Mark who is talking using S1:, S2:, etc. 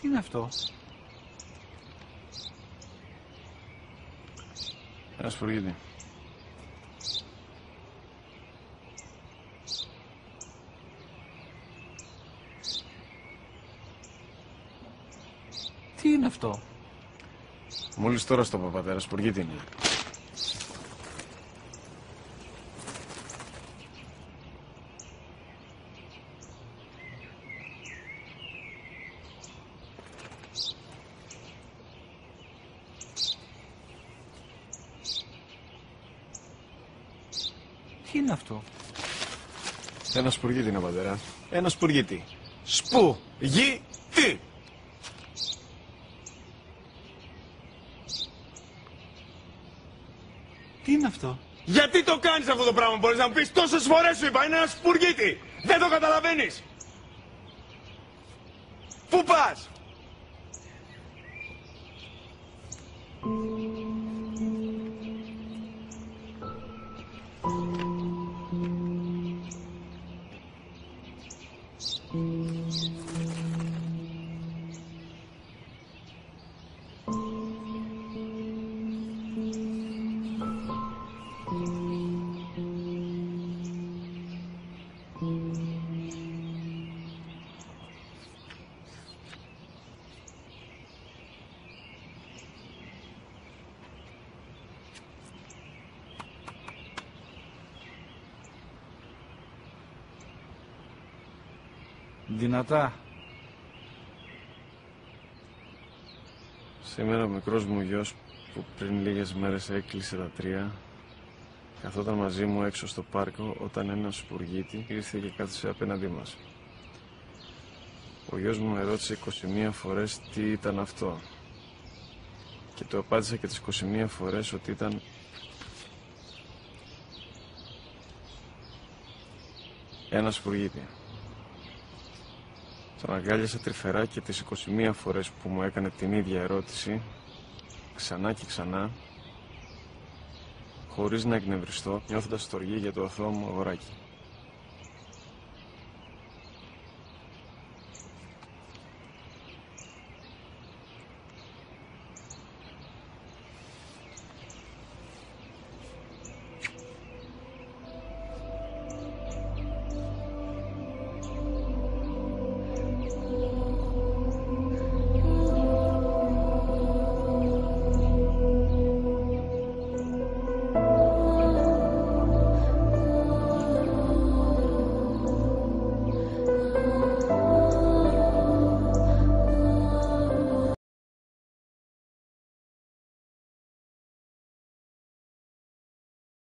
S1: Τι είναι αυτό?
S2: Ένα σπουργίτη.
S1: Τι είναι αυτό?
S2: Μόλις τώρα στο πατέρα, σπουργίτη είναι.
S1: Τι είναι αυτό?
S2: Ένα σπουργίτη είναι, πατέρα. Ένα σπουργίτη. Σπου-γι-τι!
S1: Τι είναι αυτό?
S3: Γιατί το κάνεις αυτό το πράγμα, μπορείς να μου πεις? Τόσες φορές σου είπα, είναι ένα σπουργίτη! Δεν το καταλαβαίνεις! Πού πας?
S1: Δυνατά.
S2: Σήμερα ο μικρός μου γιος που πριν λίγες μέρες έκλεισε τα 3 καθόταν μαζί μου έξω στο πάρκο όταν ένα σπουργίτη ήρθε και κάθισε απέναντί μας. Ο γιος μου με ρώτησε 21 φορές τι ήταν αυτό και του απάντησα και τις 21 φορές ότι ήταν ένα σπουργίτη. Τον αγκάλιασα τρυφερά και τις 21 φορές που μου έκανε την ίδια ερώτηση, ξανά και ξανά, χωρίς να εκνευριστώ, νιώθοντας στοργή για το αθώο μου αγοράκι.